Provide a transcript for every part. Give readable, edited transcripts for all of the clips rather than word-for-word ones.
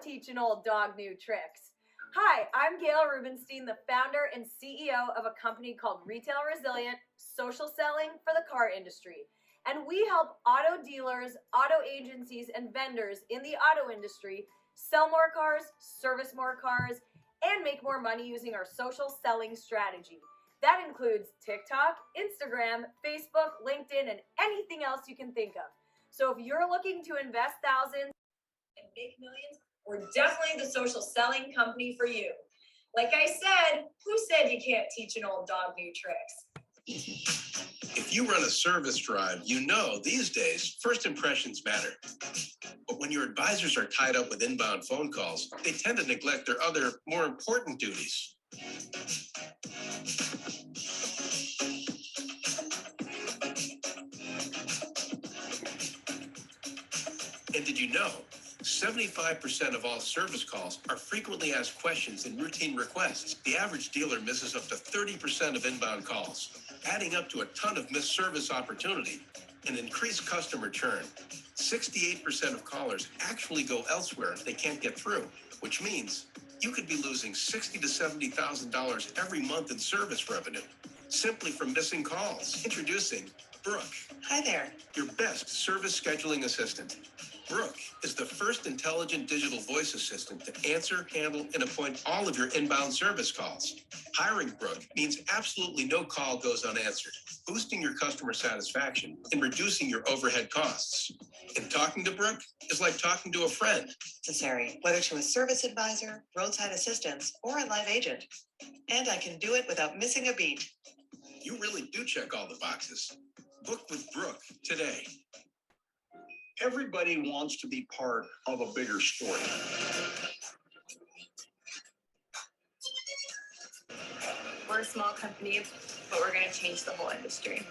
teach an old dog new tricks. Hi, I'm Gail Rubenstein, the founder and CEO of a company called Retail Resilient, social selling for the car industry. And we help auto dealers, auto agencies, and vendors in the auto industry sell more cars, service more cars, and make more money using our social selling strategy. That includes TikTok, Instagram, Facebook, LinkedIn, and anything else you can think of. So if you're looking to invest thousands and make millions, we're definitely the social selling company for you. Like I said, who said you can't teach an old dog new tricks? If you run a service drive, you know these days first impressions matter. But when your advisors are tied up with inbound phone calls, they tend to neglect their other, more important duties. And did you know 75% of all service calls are frequently asked questions and routine requests? The average dealer misses up to 30% of inbound calls, adding up to a ton of missed service opportunity and increased customer churn. 68% of callers actually go elsewhere if they can't get through, which means you could be losing $60,000 to $70,000 every month in service revenue simply from missing calls. Introducing Brooke. Hi there. Your best service scheduling assistant. Brooke is the first intelligent digital voice assistant to answer, handle, and appoint all of your inbound service calls. Hiring Brooke means absolutely no call goes unanswered, boosting your customer satisfaction and reducing your overhead costs. And talking to Brooke is like talking to a friend. Necessary, whether to a service advisor, roadside assistance, or a live agent. And I can do it without missing a beat. You really do check all the boxes. Book with Brooke today. Everybody wants to be part of a bigger story. We're a small company, but we're going to change the whole industry.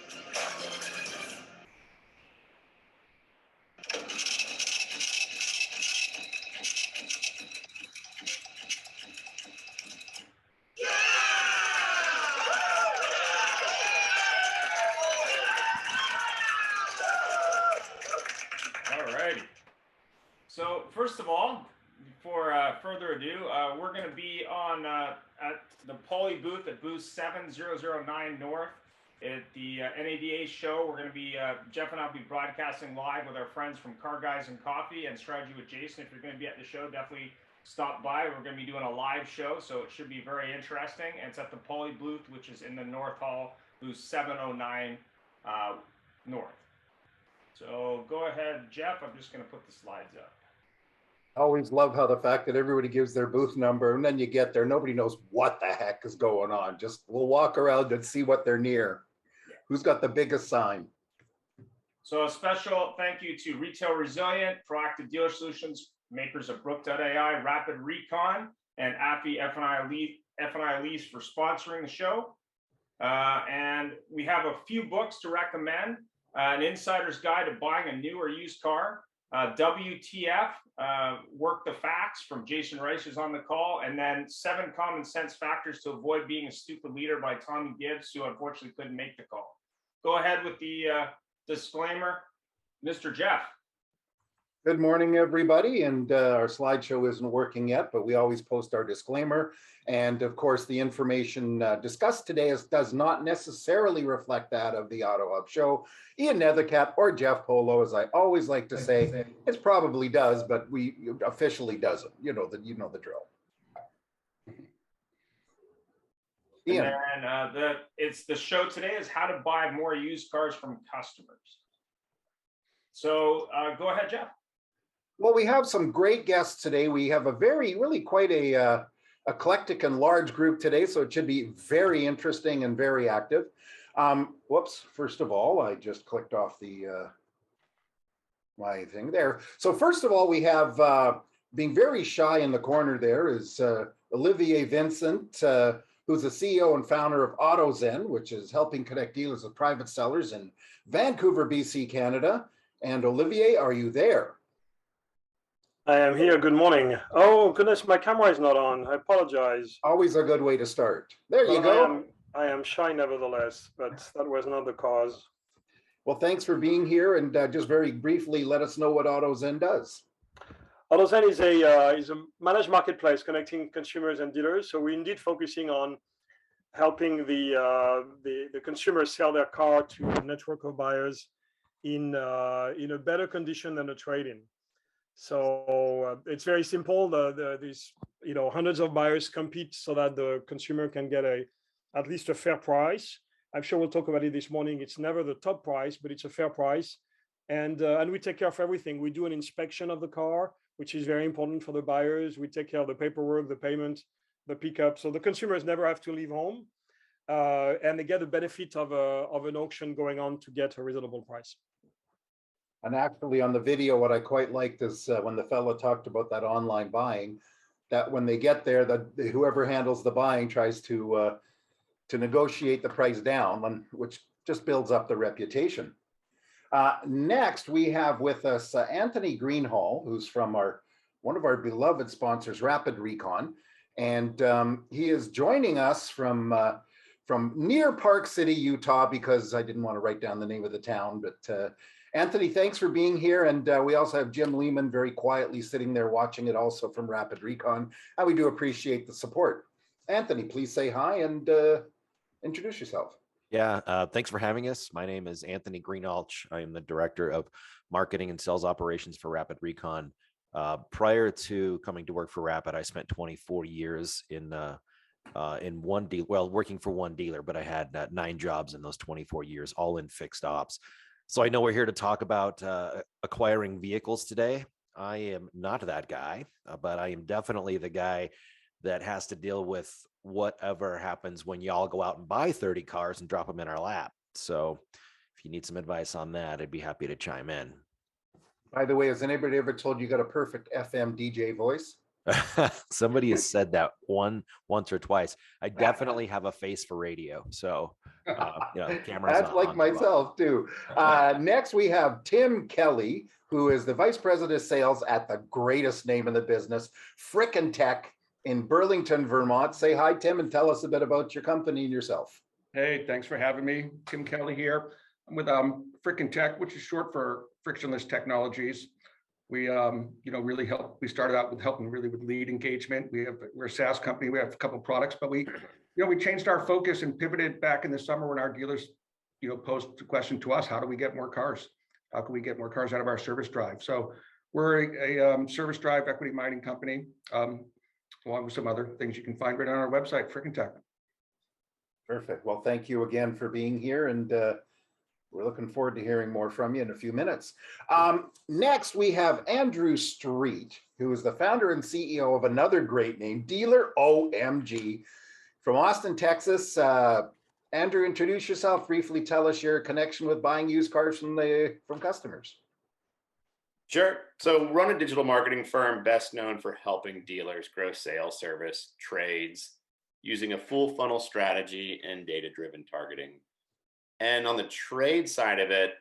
So first of all, before further ado, we're going to be on at the Poly booth at booth 7009 North at the NADA show. We're going to be, Jeff and I will be broadcasting live with our friends from Car Guys and Coffee and Strategy with Jason. If you're going to be at the show, definitely stop by. We're going to be doing a live show, so it should be very interesting. And it's at the Poly booth, which is in the North Hall, booth 709 North. So go ahead, Jeff. I'm just going to put the slides up. I always love how the fact that everybody gives their booth number and then you get there, nobody knows what the heck is going on. Just we'll walk around and see what they're near. Yeah. Who's got the biggest sign? So a special thank you to Retail Resilient, Proactive Dealer Solutions, makers of Brook.ai, Rapid Recon, and AFI F&I Lease for sponsoring the show. And we have a few books to recommend. An Insider's Guide to Buying a New or Used Car. WTF, Work the Facts from Jason Rice is on the call, and then 7 Common Sense Factors to Avoid Being a Stupid Leader by Tommy Gibbs, who unfortunately couldn't make the call. Go ahead with the disclaimer, Mr. Jeff. Good morning, everybody. And our slideshow isn't working yet, but we always post our disclaimer. And of course, the information discussed today does not necessarily reflect that of the Auto Hub show. Ian Nethercap or Jeff Polo, as I always like to say, it probably does, but we officially doesn't. You know the drill. Ian. And it's the show today is how to buy more used cars from customers. So go ahead, Jeff. Well, we have some great guests today. We have a really quite a eclectic and large group today, so it should be very interesting and very active. Whoops, first of all, I just clicked off the my thing there. So first of all, we have being very shy in the corner there is Olivier Vincent, who's the CEO and founder of AutoZen, which is helping connect dealers with private sellers in Vancouver, BC, Canada. And Olivier, are you there? I am here. Good morning. Oh, goodness, my camera is not on. I apologize. Always a good way to start. There you go. I am shy nevertheless, but that was not the cause. Well, thanks for being here. And just very briefly, let us know what AutoZen does. AutoZen is a managed marketplace connecting consumers and dealers. So we're indeed focusing on helping the consumers sell their car to a network of buyers in a better condition than a trade-in. So it's very simple. These hundreds of buyers compete so that the consumer can get at least a fair price. I'm sure we'll talk about it this morning. It's never the top price, but it's a fair price. And we take care of everything. We do an inspection of the car, which is very important for the buyers. We take care of the paperwork, the payment, the pickup. So the consumers never have to leave home. And they get the benefit of an auction going on to get a reasonable price. And actually on the video, what I quite liked is when the fellow talked about that online buying, that when they get there, that whoever handles the buying tries to negotiate the price down, which just builds up the reputation. Next, we have with us Anthony Greenhall, who's from one of our beloved sponsors, Rapid Recon, and he is joining us from near Park City, Utah, because I didn't want to write down the name of the town, but Anthony, thanks for being here. And we also have Jim Lehman very quietly sitting there watching it also from Rapid Recon. And we do appreciate the support. Anthony, please say hi and introduce yourself. Yeah, thanks for having us. My name is Anthony Greenhalch. I am the Director of Marketing and Sales Operations for Rapid Recon. Prior to coming to work for Rapid, I spent 24 years in one deal, working for one dealer, but I had 9 jobs in those 24 years, all in fixed ops. So I know we're here to talk about acquiring vehicles today. I am not that guy, but I am definitely the guy that has to deal with whatever happens when y'all go out and buy 30 cars and drop them in our lap. So if you need some advice on that, I'd be happy to chime in. By the way, has anybody ever told you got a perfect FM DJ voice? Somebody has said that once or twice. I definitely have a face for radio. So, cameras. That's like myself too. Next, we have Tim Kelly, who is the Vice President of Sales at the greatest name in the business, Frickin' Tech in Burlington, Vermont. Say hi, Tim, and tell us a bit about your company and yourself. Hey, thanks for having me. Tim Kelly here. I'm with Frickin' Tech, which is short for Frictionless Technologies. We, really help. We started out with helping really with lead engagement. We're a SaaS company. We have a couple of products, but we changed our focus and pivoted back in the summer when our dealers, posed the question to us: how do we get more cars? How can we get more cars out of our service drive? So we're a service drive equity mining company, along with some other things you can find right on our website, Frickin' Tech. Perfect. Well, thank you again for being here, and we're looking forward to hearing more from you in a few minutes. Next, we have Andrew Street, who is the founder and CEO of another great name, Dealer OMG, from Austin, Texas. Andrew, introduce yourself. Briefly tell us your connection with buying used cars from customers. Sure. So run a digital marketing firm best known for helping dealers grow sales, service, trades, using a full funnel strategy and data-driven targeting. And on the trade side of it,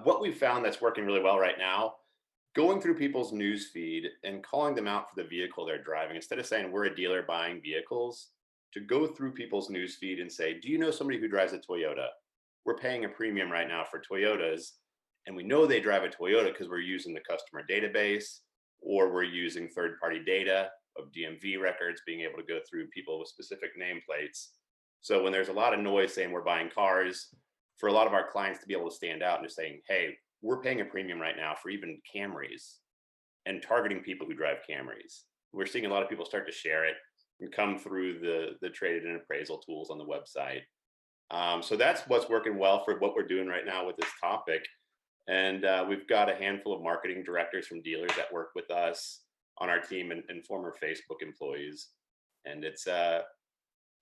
what we've found that's working really well right now, going through people's news feed and calling them out for the vehicle they're driving, instead of saying we're a dealer buying vehicles, to go through people's news feed and say, do you know somebody who drives a Toyota? We're paying a premium right now for Toyotas, and we know they drive a Toyota because we're using the customer database, or we're using third-party data of DMV records, being able to go through people with specific nameplates. So when there's a lot of noise saying we're buying cars, for a lot of our clients to be able to stand out and just saying, hey, we're paying a premium right now for even Camrys, and targeting people who drive Camrys. We're seeing a lot of people start to share it and come through the traded and appraisal tools on the website. So that's what's working well for what we're doing right now with this topic. And we've got a handful of marketing directors from dealers that work with us on our team and former Facebook employees. And it's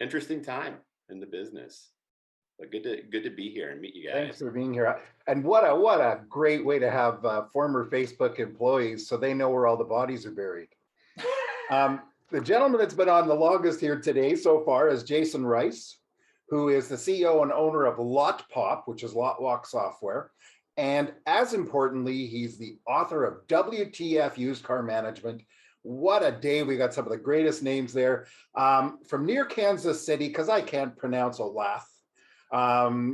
interesting time in the business, but good to be here and meet you guys. Thanks for being here. And what a great way to have former Facebook employees, so they know where all the bodies are buried. The gentleman that's been on the longest here today so far is Jason Rice, who is the CEO and owner of LotPop, which is LotWalk software. And as importantly, he's the author of WTF Used Car Management. What a day. We got some of the greatest names there. From near Kansas City, because I can't pronounce Olathe,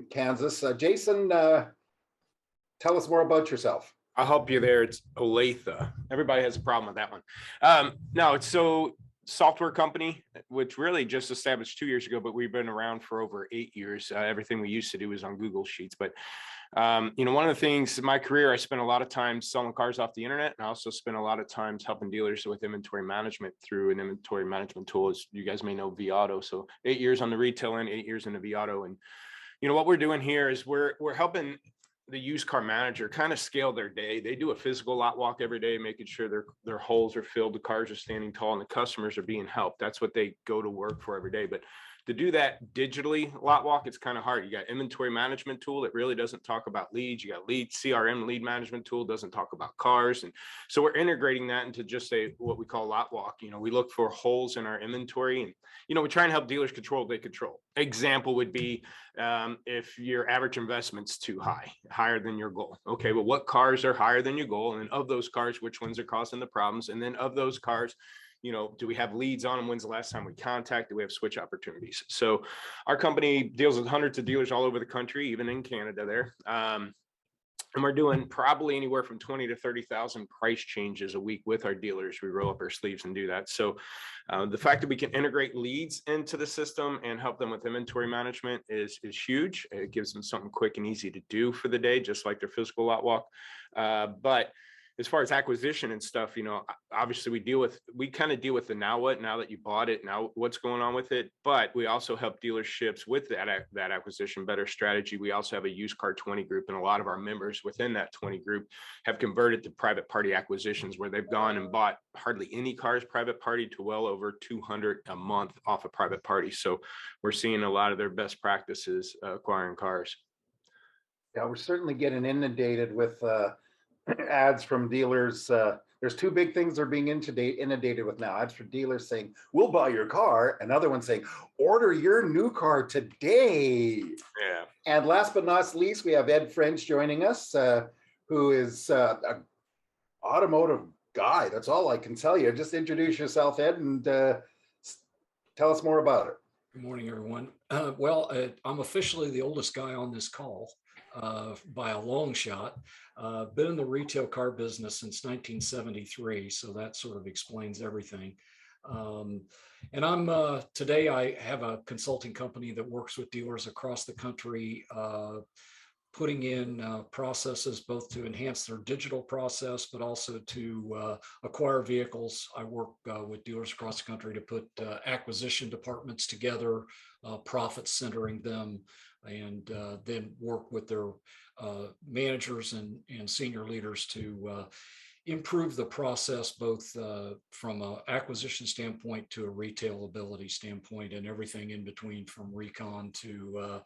Kansas. Jason, tell us more about yourself. I'll help you there. It's Olathe. Everybody has a problem with that one. No, it's so software company, which really just established 2 years ago, but we've been around for over 8 years. Everything we used to do was on Google Sheets. But, one of the things in my career, I spent a lot of time selling cars off the internet. And I also spent a lot of times helping dealers with inventory management through an inventory management tool, as you guys may know, vAuto. So 8 years on the retail end, 8 years in the vAuto. And, what we're doing here is we're helping the used car manager kind of scale their day. They do a physical lot walk every day, making sure their holes are filled, the cars are standing tall, and the customers are being helped. That's what they go to work for every day. But to do that digitally, lot walk, it's kind of hard. You got inventory management tool that really doesn't talk about leads. You got CRM lead management tool, doesn't talk about cars. And so we're integrating that into just what we call lot walk. We look for holes in our inventory, and we try and help dealers control what they control. Example would be if your average investment's too high, higher than your goal. Okay, but what cars are higher than your goal? And of those cars, which ones are causing the problems? And then of those cars, do we have leads on them? When's the last time we contacted? Do we have switch opportunities? So our company deals with hundreds of dealers all over the country, even in Canada there. And we're doing probably anywhere from 20 to 30,000 price changes a week with our dealers. We roll up our sleeves and do that. So the fact that we can integrate leads into the system and help them with inventory management is huge. It gives them something quick and easy to do for the day, just like their physical lot walk. But as far as acquisition and stuff, obviously we kind of deal with the now that you bought it, now what's going on with it. But we also help dealerships with that acquisition, better strategy. We also have a used car 20 group, and a lot of our members within that 20 group have converted to private party acquisitions, where they've gone and bought hardly any cars private party to well over 200 a month off of private party. So we're seeing a lot of their best practices acquiring cars. Yeah, we're certainly getting inundated with ads from dealers. There's two big things they're being inundated with now. Ads for dealers saying, "We'll buy your car." Another one saying, "Order your new car today." Yeah. And last but not least, we have Ed French joining us, who is an automotive guy. That's all I can tell you. Just introduce yourself, Ed, and tell us more about it. Good morning, everyone. I'm officially the oldest guy on this call by a long shot. Been in the retail car business since 1973, so that sort of explains everything. And I'm today I have a consulting company that works with dealers across the country, putting in processes both to enhance their digital process, but also to acquire vehicles. I work with dealers across the country to put acquisition departments together, profit centering them, and then work with their managers and senior leaders to improve the process, both from an acquisition standpoint to a retail ability standpoint, and everything in between, from recon to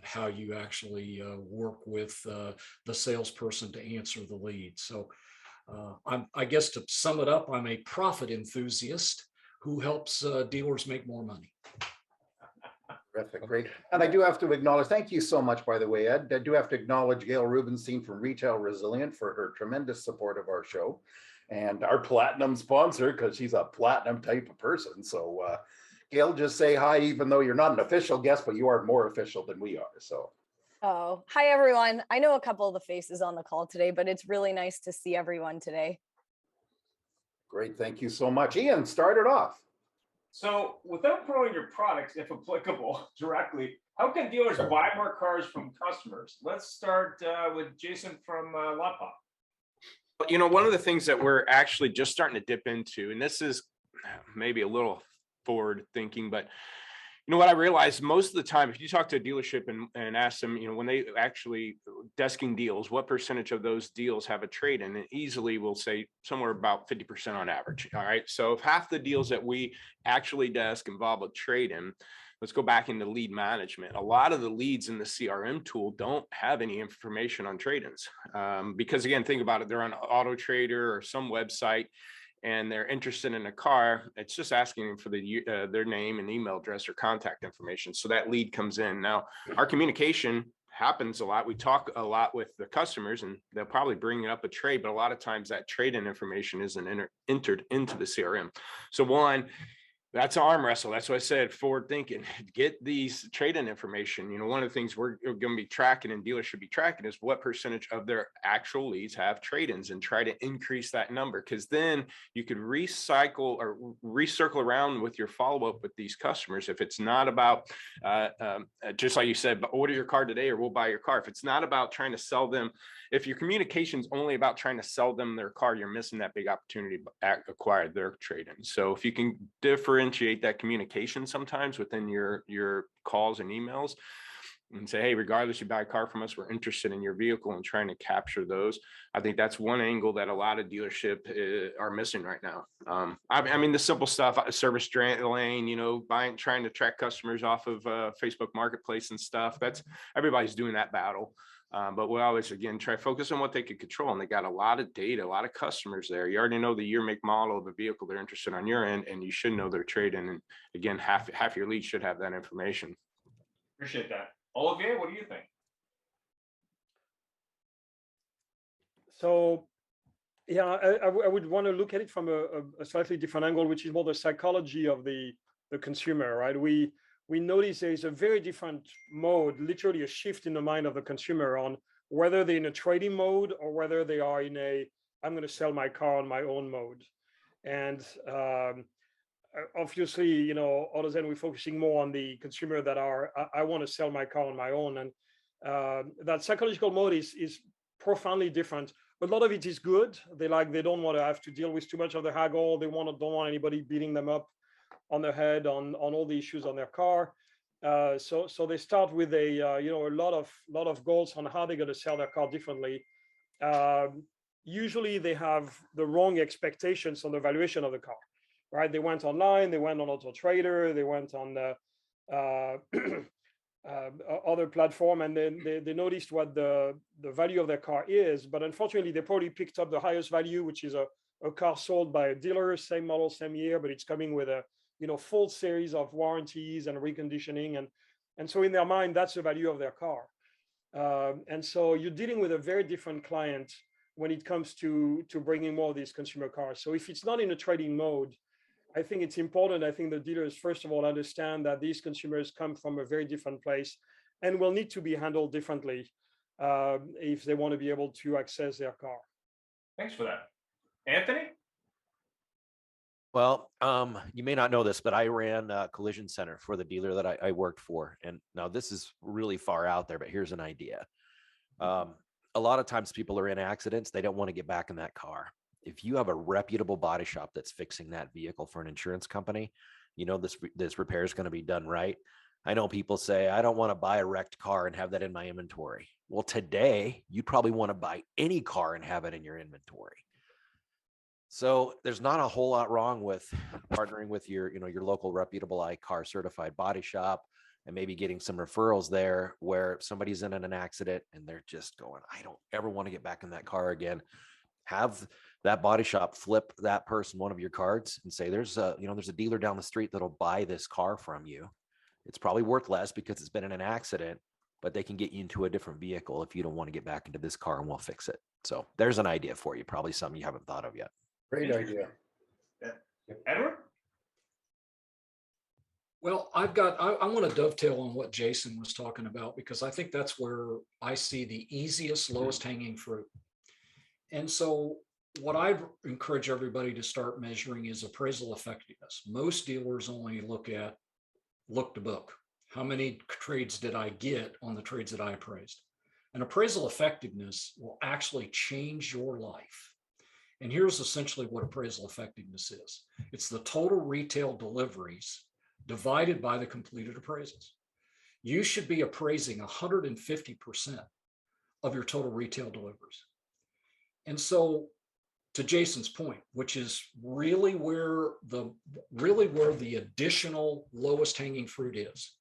how you actually work with the salesperson to answer the lead. So I guess to sum it up, I'm a profit enthusiast who helps dealers make more money. Terrific, great. And I do have to acknowledge, thank you so much, by the way, Ed. I do have to acknowledge Gail Rubenstein from Retail Resilient for her tremendous support of our show, and our platinum sponsor, because she's a platinum type of person. So Gail, just say hi, even though you're not an official guest, but you are more official than we are. So. Oh, hi, everyone. I know a couple of the faces on the call today, but it's really nice to see everyone today. Great, thank you so much. Ian, start it off. So without promoting your products, if applicable, directly, how can dealers buy more cars from customers? Let's start with Jason from LotPop. One of the things that we're actually just starting to dip into, and this is maybe a little forward thinking, but what I realized most of the time, if you talk to a dealership and ask them, when they actually desking deals, what percentage of those deals have a trade-in, and easily will say somewhere about 50% on average. All right. So if half the deals that we actually desk involve a trade-in, let's go back into lead management. A lot of the leads in the CRM tool don't have any information on trade-ins because, again, think about it. They're on Auto Trader or some website, and they're interested in a car. It's just asking them for their name and email address or contact information. So that lead comes in. Now, our communication happens a lot. We talk a lot with the customers, and they'll probably bring up a trade, but a lot of times that trade-in information isn't entered into the CRM. So one, That's an arm wrestle. That's what I said, forward thinking. Get these trade-in information. One of the things we're going to be tracking and dealers should be tracking is what percentage of their actual leads have trade-ins, and try to increase that number, because then you could recycle or recircle around with your follow-up with these customers. If it's not about, just like you said, order your car today or we'll buy your car. If it's not about trying to sell them, if your communication is only about trying to sell them their car, you're missing that big opportunity to acquire their trade-in. So if you can differentiate that communication sometimes within your calls and emails, and say, hey, regardless you buy a car from us, we're interested in your vehicle, and trying to capture those. I think that's one angle that a lot of dealership are missing right now. I mean, the simple stuff, service lane, trying to track customers off of Facebook Marketplace and stuff. Everybody's doing that battle. But we always, again, try to focus on what they could control. And they got a lot of data, a lot of customers there. You already know the year, make, model of the vehicle they're interested on your end, and you should know their trade-in. And again, half your leads should have that information. Appreciate that. Olivier, what do you think? So, yeah, I would want to look at it from a slightly different angle, which is more the psychology of the consumer, right? We notice there is a very different mode, literally a shift in the mind of the consumer on whether they're in a trading mode or whether they are in I'm going to sell my car on my own mode. And obviously, other than we're focusing more on the consumer that I want to sell my car on my own. And that psychological mode is profoundly different. A lot of it is good. They don't want to have to deal with too much of the haggle. They don't want anybody beating them up on their head on all the issues on their car. So they start with a lot of goals on how they're going to sell their car differently. Usually they have the wrong expectations on the valuation of the car, right? They went online, they went on Auto Trader, they went on other platform, and then they noticed what the value of their car is. But unfortunately, they probably picked up the highest value, which is a car sold by a dealer, same model, same year, but it's coming with a full series of warranties and reconditioning. And so in their mind, that's the value of their car. And so you're dealing with a very different client when it comes to bringing more of these consumer cars. So if it's not in a trading mode, I think it's important. I think the dealers, first of all, understand that these consumers come from a very different place and will need to be handled differently if they want to be able to access their car. Thanks for that. Anthony? Well, you may not know this, but I ran a collision center for the dealer that I worked for. And now this is really far out there, but here's an idea. A lot of times people are in accidents. They don't want to get back in that car. If you have a reputable body shop that's fixing that vehicle for an insurance company, this repair is going to be done right. I know people say, I don't want to buy a wrecked car and have that in my inventory. Well, today you'd probably want to buy any car and have it in your inventory. So there's not a whole lot wrong with partnering with your local reputable iCar certified body shop and maybe getting some referrals there where somebody's in an accident and they're just going, I don't ever want to get back in that car again. Have that body shop flip that person one of your cards and say, there's a dealer down the street that'll buy this car from you. It's probably worth less because it's been in an accident, but they can get you into a different vehicle if you don't want to get back into this car, and we'll fix it. So there's an idea for you, probably something you haven't thought of yet. Great idea. Yeah. Edward? Well, I want to dovetail on what Jason was talking about, because I think that's where I see the easiest, lowest hanging fruit. And so what I encourage everybody to start measuring is appraisal effectiveness. Most dealers only look to book. How many trades did I get on the trades that I appraised? And appraisal effectiveness will actually change your life. And here's essentially what appraisal effectiveness is. It's the total retail deliveries divided by the completed appraisals. You should be appraising 150% of your total retail deliveries. And so, to Jason's point, which is really where the additional lowest hanging fruit is,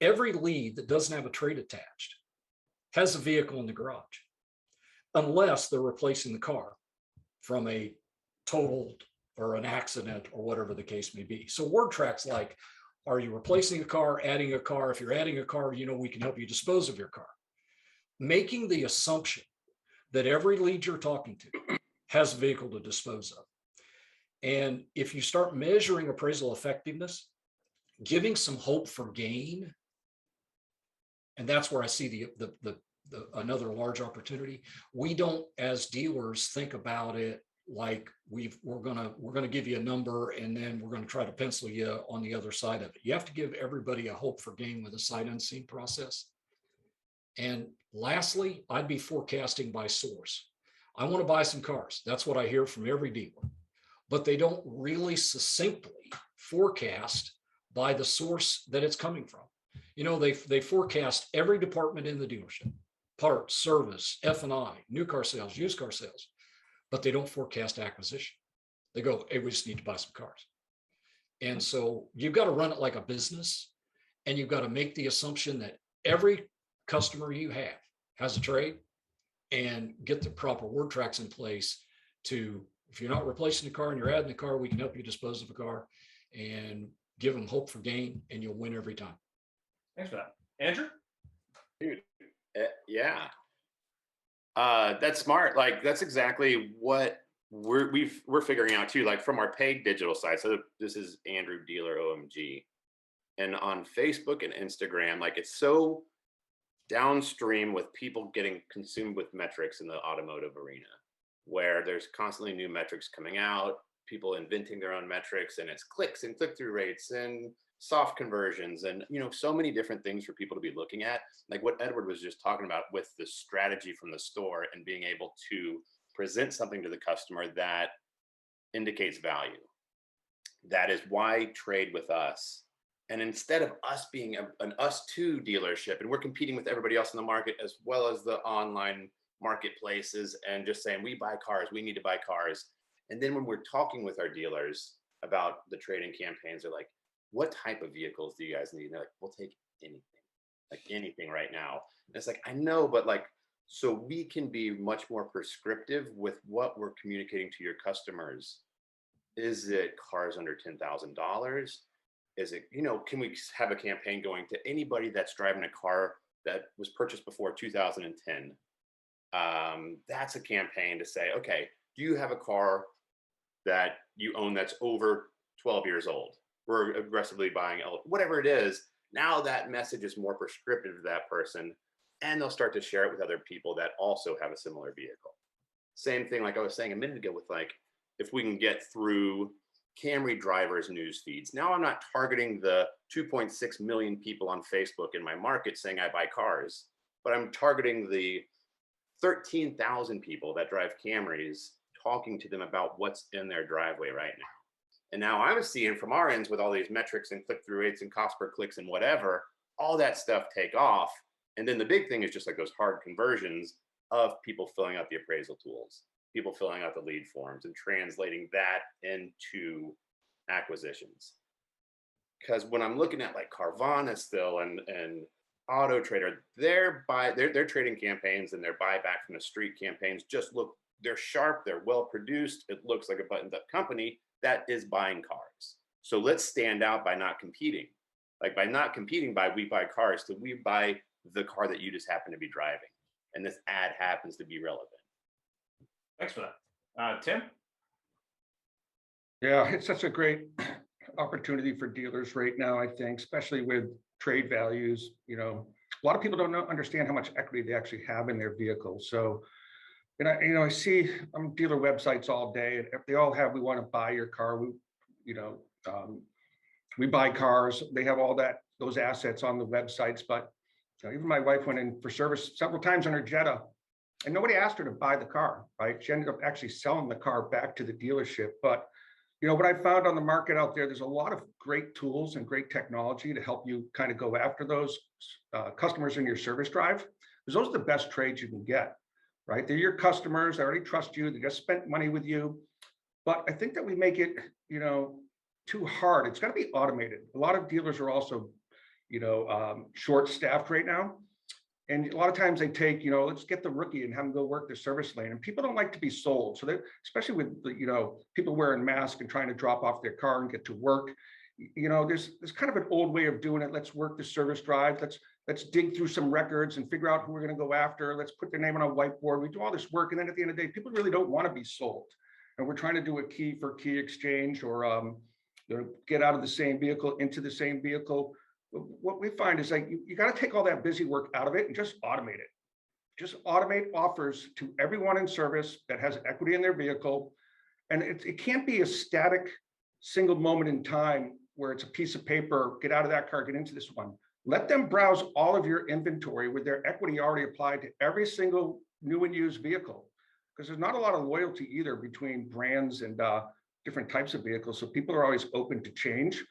every lead that doesn't have a trade attached has a vehicle in the garage, unless they're replacing the car from a totaled or an accident or whatever the case may be. So word tracks like, are you replacing a car, adding a car? If you're adding a car, we can help you dispose of your car. Making the assumption that every lead you're talking to has a vehicle to dispose of. And if you start measuring appraisal effectiveness, giving some hope for gain, and that's where I see the another large opportunity. We don't, as dealers, think about it like we're gonna give you a number and then we're gonna try to pencil you on the other side of it. You have to give everybody a hope for gain with a sight unseen process. And lastly, I'd be forecasting by source. I want to buy some cars. That's what I hear from every dealer, but they don't really succinctly forecast by the source that it's coming from. You know, they forecast every department in the dealership: parts, service, F&I, new car sales, used car sales, but they don't forecast acquisition. They go, hey, we just need to buy some cars. And so you've got to run it like a business, and you've got to make the assumption that every customer you have has a trade, and get the proper word tracks in place to, if you're not replacing the car and you're adding the car, we can help you dispose of a car and give them hope for gain, and you'll win every time. Thanks for that. Andrew? Dude, yeah. That's smart. Like, that's exactly what we're figuring out too, like from our paid digital side. So this is Andrew Dealer OMG. And on Facebook and Instagram, like, it's so downstream with people getting consumed with metrics in the automotive arena, where there's constantly new metrics coming out, people inventing their own metrics, and it's clicks and click-through rates and soft conversions, and, you know, so many different things for people to be looking at, like what Edward was just talking about with the strategy from the store and being able to present something to the customer that indicates value. That is why trade with us. And instead of us being an us too dealership, and we're competing with everybody else in the market as well as the online marketplaces, and just saying, we buy cars, we need to buy cars. And then when we're talking with our dealers about the trading campaigns, they're like, what type of vehicles do you guys need? And they're like, we'll take anything, like anything right now. And it's like, I know, but like, so we can be much more prescriptive with what we're communicating to your customers. Is it cars under $10,000? Is it, you know, can we have a campaign going to anybody that's driving a car that was purchased before 2010? That's a campaign to say, okay, do you have a car that you own that's over 12 years old? We're aggressively buying, whatever it is. Now that message is more prescriptive to that person, and they'll start to share it with other people that also have a similar vehicle. Same thing, like I was saying a minute ago, with like, if we can get through Camry drivers' news feeds. Now I'm not targeting the 2.6 million people on Facebook in my market saying I buy cars, but I'm targeting the 13,000 people that drive Camrys, talking to them about what's in their driveway right now. And now I'm seeing from our ends, with all these metrics and click-through rates and cost per clicks and whatever, all that stuff take off. And then the big thing is just like those hard conversions of people filling out the appraisal tools, people filling out the lead forms and translating that into acquisitions. Because when I'm looking at like Carvana still and Auto Trader, their trading campaigns and their buyback from the street campaigns just look, they're sharp, they're well produced. It looks like a buttoned up company that is buying cars. So let's stand out by not competing. Like by not competing by we buy cars to we buy the car that you just happen to be driving. And this ad happens to be relevant. Thanks for that. Tim? Yeah, it's such a great opportunity for dealers right now, I think, especially with trade values. You know, a lot of people don't understand how much equity they actually have in their vehicle. So, and I see on dealer websites all day, and they all have, we want to buy your car. We buy cars. They have all those assets on the websites. But even my wife went in for service several times on her Jetta, and nobody asked her to buy the car, right? She ended up actually selling the car back to the dealership. But what I found on the market out there's a lot of great tools and great technology to help you kind of go after those customers in your service drive, because those are the best trades you can get, right? They're your customers. They already trust you. They just spent money with you. But I think that we make it, too hard. It's got to be automated. A lot of dealers are also, short-staffed right now. And a lot of times they take, let's get the rookie and have them go work the service lane. And people don't like to be sold. So they, especially with, people wearing masks and trying to drop off their car and get to work, there's kind of an old way of doing it. Let's work the service drive. Let's dig through some records and figure out who we're going to go after. Let's put their name on a whiteboard. We do all this work. And then at the end of the day, people really don't want to be sold. and we're trying to do a key for key exchange or get out of the same vehicle into the same vehicle. What we find is like you got to take all that busy work out of it and just automate it. Just automate offers to everyone in service that has equity in their vehicle. And it can't be a static single moment in time where it's a piece of paper, get out of that car, get into this one. Let them browse all of your inventory with their equity already applied to every single new and used vehicle. Because there's not a lot of loyalty either between brands and different types of vehicles. So people are always open to change,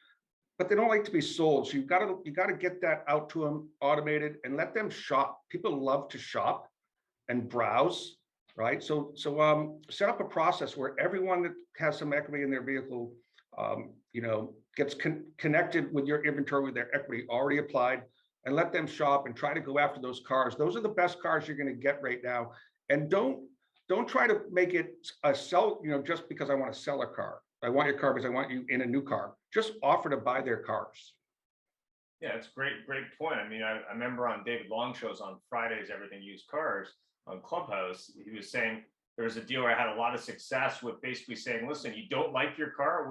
but they don't like to be sold. So you got to get that out to them, automated, and let them shop. People love to shop and browse, right? So set up a process where everyone that has some equity in their vehicle, gets connected with your inventory with their equity already applied, and let them shop and try to go after those cars. Those are the best cars you're going to get right now. And don't try to make it a sell, just because I want to sell a car. I want your car because I want you in a new car. Just offer to buy their cars. Yeah, it's great point. I mean, I remember on David Long shows on Fridays, Everything Used Cars on Clubhouse, he was saying there was a dealer that had a lot of success with basically saying, listen, you don't like your car,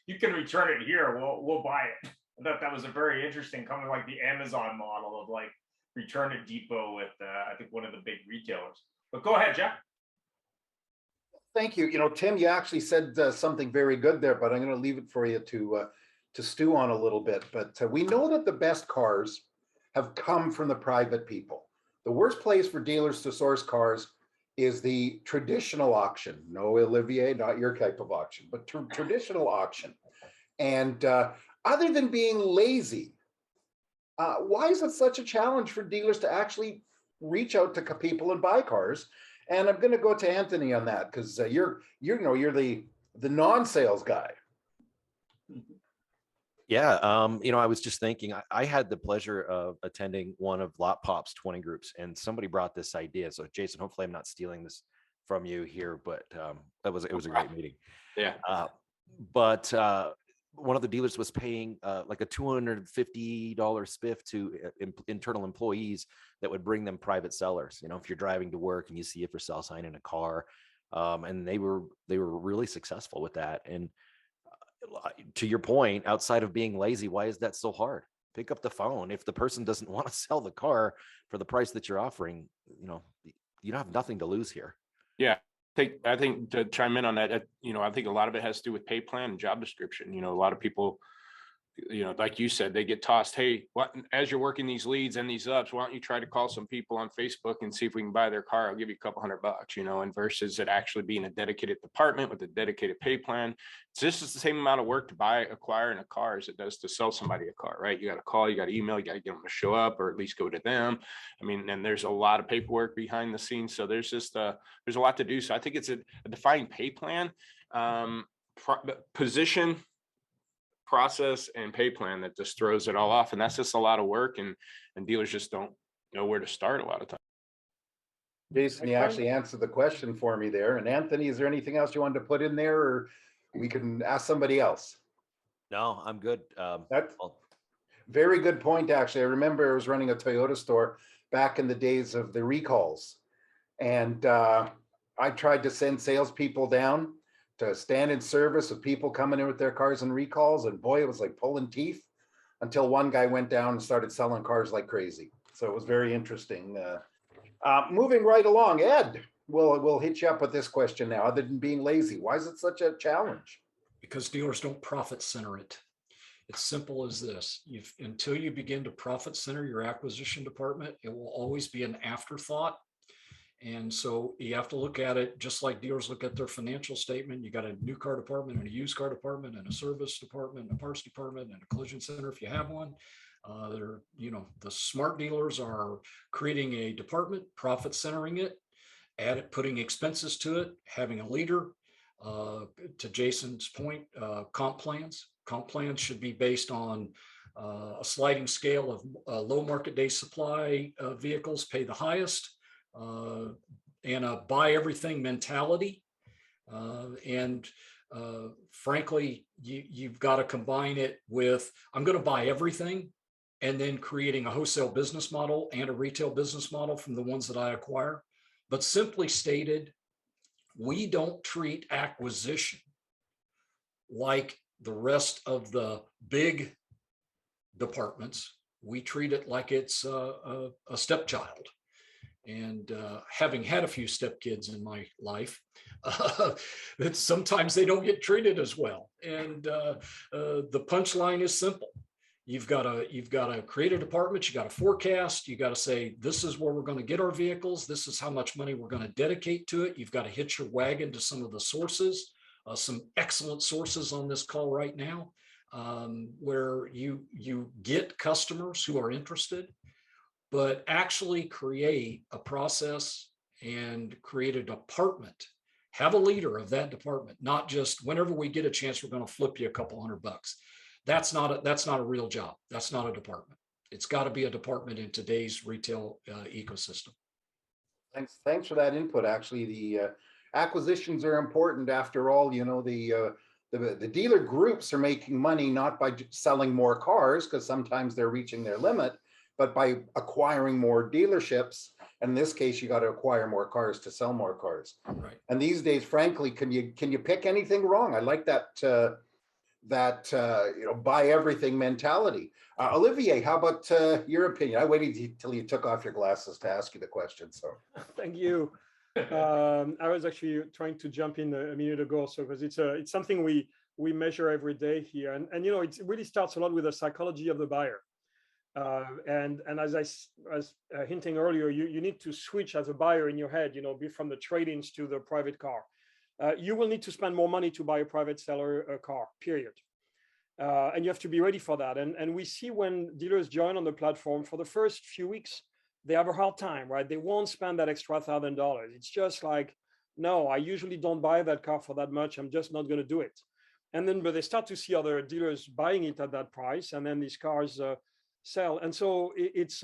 you can return it here, we'll buy it. I thought that was a very interesting, kind of like the Amazon model of like return at depot with, I think, one of the big retailers. But go ahead, Jeff. Thank you. Tim, you actually said something very good there, but I'm going to leave it for you to stew on a little bit. But we know that the best cars have come from the private people. The worst place for dealers to source cars is the traditional auction. No, Olivier, not your type of auction, but traditional auction. And other than being lazy, why is it such a challenge for dealers to actually reach out to people and buy cars? And I'm going to go to Anthony on that because you're the non-sales guy. Yeah, I was just thinking, I had the pleasure of attending one of Lot Pop's 20 groups, and somebody brought this idea. So, Jason, hopefully I'm not stealing this from you here, but it was a great meeting. Yeah. But one of the dealers was paying like a $250 spiff to internal employees that would bring them private sellers. If you're driving to work and you see a for sale sign in a car, and they were really successful with that. And to your point, outside of being lazy, why is that so hard? Pick up the phone. If the person doesn't want to sell the car for the price that you're offering, you have nothing to lose here. Yeah. I think to chime in on that, I think a lot of it has to do with pay plan and job description. A lot of people, like you said, they get tossed, hey, as you're working these leads and these ups, why don't you try to call some people on Facebook and see if we can buy their car? I'll give you a couple $100, and versus it actually being a dedicated department with a dedicated pay plan. It's just the same amount of work to acquire in a car as it does to sell somebody a car, right? You got to call, you got to email, you got to get them to show up or at least go to them. I mean, and there's a lot of paperwork behind the scenes. So there's just there's a lot to do. So I think it's a defined pay plan, position, process, and pay plan that just throws it all off. And that's just a lot of work, and dealers just don't know where to start a lot of times. Jason, you actually answered the question for me there. And Anthony, is there anything else you wanted to put in there, or we can ask somebody else? No, I'm good. That's very good point, actually. I remember I was running a Toyota store back in the days of the recalls. And I tried to send salespeople down to stand in service of people coming in with their cars and recalls. And boy, it was like pulling teeth until one guy went down and started selling cars like crazy. So it was very interesting. Moving right along, Ed, we'll hit you up with this question now. Other than being lazy, why is it such a challenge? Because dealers don't profit center it. It's simple as this. Until you begin to profit center your acquisition department, it will always be an afterthought. And so you have to look at it just like dealers look at their financial statement. You got a new car department and a used car department and a service department and a parts department and a collision center if you have one. The smart dealers are creating a department, profit centering it, putting expenses to it, having a leader. To Jason's point, comp plans. Comp plans should be based on a sliding scale of low market day supply vehicles pay the highest, and a buy everything mentality. Frankly, you've got to combine it with, I'm going to buy everything, and then creating a wholesale business model and a retail business model from the ones that I acquire. But simply stated, We don't treat acquisition like the rest of the big departments. We treat it like it's a stepchild. And having had a few stepkids in my life, that sometimes they don't get treated as well. And the punchline is simple. You've got to create a department. You got to forecast. You got to say, this is where we're going to get our vehicles. This is how much money we're going to dedicate to it. You've got to hitch your wagon to some of the sources, some excellent sources on this call right now, where you get customers who are interested, but actually create a process and create a department. Have a leader of that department, not just whenever we get a chance, we're going to flip you a couple $100. That's not a real job. That's not a department. It's got to be a department in today's retail ecosystem. Thanks for that input. Actually, the acquisitions are important. After all, you know, the dealer groups are making money not by selling more cars, because sometimes they're reaching their limit, but by acquiring more dealerships. And in this case, you got to acquire more cars to sell more cars. Right. And these days, frankly, can you pick anything wrong? I like that buy everything mentality. Olivier, how about your opinion? I waited till you took off your glasses to ask you the question. So thank you. I was actually trying to jump in a minute ago, so because it's something we measure every day here, and you know, it really starts a lot with the psychology of the buyer. And as I was hinting earlier, you need to switch as a buyer in your head, you know, be from the trade-ins to the private car. You will need to spend more money to buy a private seller car, period. And you have to be ready for that. And we see when dealers join on the platform, for the first few weeks, they have a hard time, right? They won't spend that extra $1,000. It's just like, no, I usually don't buy that car for that much. I'm just not going to do it. And then, but they start to see other dealers buying it at that price, and then these cars sell. And so it's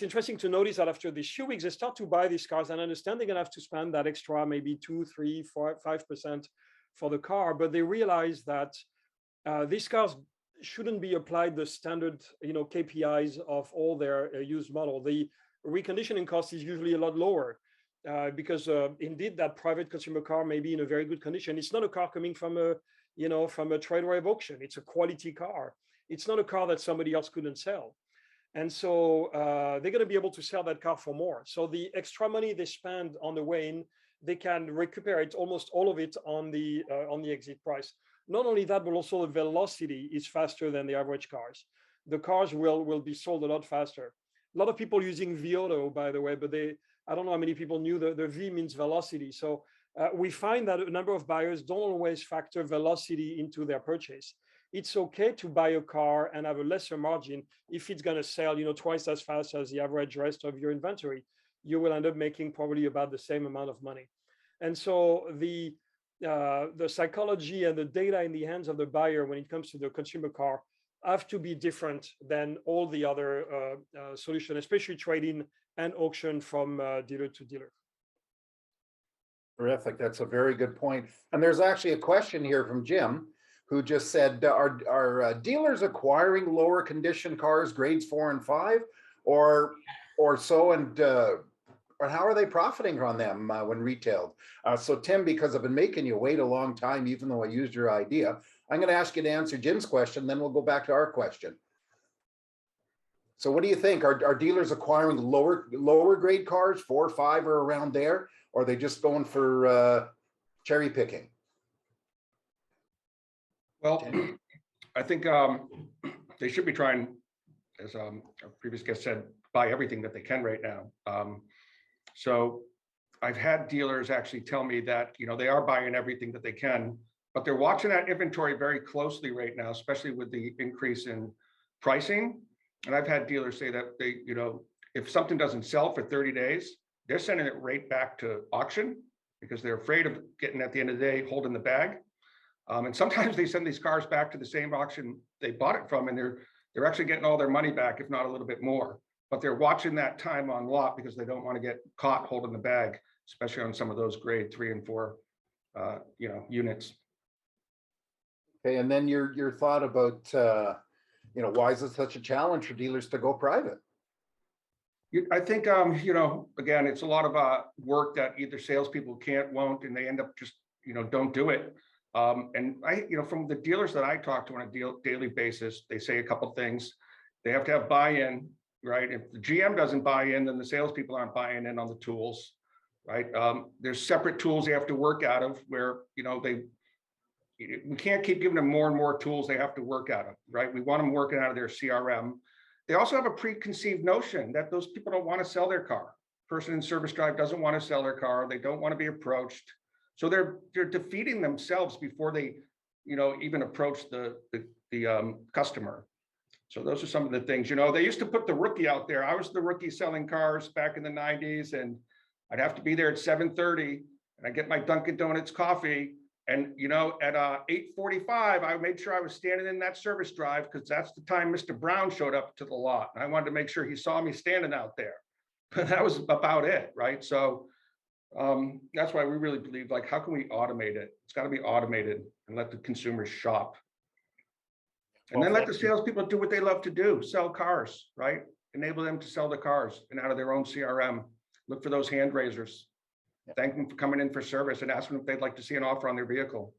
interesting to notice that after these few weeks, they start to buy these cars and understand they're going to have to spend that extra maybe 2, 3, 4, 5% for the car, but they realize that these cars shouldn't be applied the standard, you know, KPIs of all their used model. The reconditioning cost is usually a lot lower because indeed that private consumer car may be in a very good condition. It's not a car coming from a trade wave auction. It's a quality car. It's not a car that somebody else couldn't sell. And so they're going to be able to sell that car for more. So the extra money they spend on the way in, they can recuperate almost all of it on the exit price. Not only that, but also the velocity is faster than the average cars. The cars will be sold a lot faster. A lot of people using V-Auto, by the way, but I don't know how many people knew the V means velocity. So we find that a number of buyers don't always factor velocity into their purchase. It's okay to buy a car and have a lesser margin if it's going to sell, you know, twice as fast as the average rest of your inventory. You will end up making probably about the same amount of money. And so the psychology and the data in the hands of the buyer when it comes to the consumer car have to be different than all the other solutions, especially trading and auction from dealer to dealer. terrific. That's a very good point. And there's actually a question here from Jim, who just said, are dealers acquiring lower condition cars, grades 4 and 5, or so, and or how are they profiting on them when retailed? So Tim, because I've been making you wait a long time, even though I used your idea, I'm going to ask you to answer Jim's question, then we'll go back to our question. So what do you think? Are dealers acquiring lower grade cars, 4 or 5 or around there, or are they just going for cherry picking? Well, I think they should be trying, as our previous guest said, buy everything that they can right now. So I've had dealers actually tell me that, you know, they are buying everything that they can, but they're watching that inventory very closely right now, especially with the increase in pricing. And I've had dealers say that they, you know, if something doesn't sell for 30 days, they're sending it right back to auction because they're afraid of getting, at the end of the day, holding the bag. And sometimes they send these cars back to the same auction they bought it from, and they're actually getting all their money back, if not a little bit more. But they're watching that time on lot because they don't want to get caught holding the bag, especially on some of those grade 3 and 4, units. Okay, and then your thought about, why is it such a challenge for dealers to go private? I think, again, it's a lot of work that either salespeople can't, won't, and they end up just, don't do it. And from the dealers that I talk to on a daily basis, they say a couple things. They have to have buy-in, right? If the GM doesn't buy in, then the salespeople aren't buying in on the tools, right? There's separate tools they have to work out of where, we can't keep giving them more and more tools they have to work out of, right? We want them working out of their CRM. They also have a preconceived notion that those people don't want to sell their car. Person in service drive doesn't want to sell their car. They don't want to be approached. So they're defeating themselves before they, even approach the customer. So those are some of the things, they used to put the rookie out there. I was the rookie selling cars back in the 90s, and I'd have to be there at 7:30 and I get my Dunkin' Donuts coffee. And, at 8:45, I made sure I was standing in that service drive because that's the time Mr. Brown showed up to the lot. And I wanted to make sure he saw me standing out there. But that was about it, right? So that's why we really believe, like, how can we automate it? It's got to be automated and let the consumers shop. And then let the salespeople do what they love to do, sell cars, right? Enable them to sell the cars and out of their own CRM. Look for those hand raisers. Thank them for coming in for service and ask them if they'd like to see an offer on their vehicle.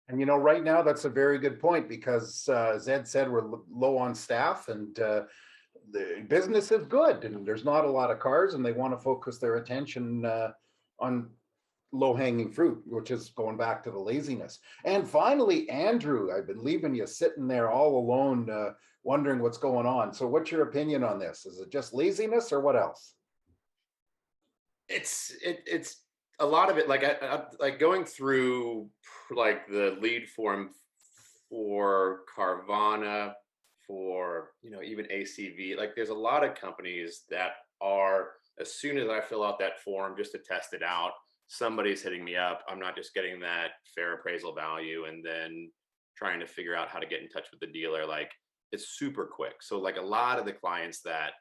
And right now that's a very good point because as Ed said, we're low on staff and the business is good and there's not a lot of cars and they want to focus their attention on low-hanging fruit, which is going back to the laziness. And finally, Andrew, I've been leaving you sitting there all alone wondering what's going on. So what's your opinion on this? Is it just laziness or what else? It's a lot of it. Like like going through like the lead form for Carvana, for even ACV. Like there's a lot of companies that are, as soon as I fill out that form just to test it out, somebody's hitting me up. I'm not just getting that fair appraisal value and then trying to figure out how to get in touch with the dealer. Like it's super quick. So like a lot of the clients that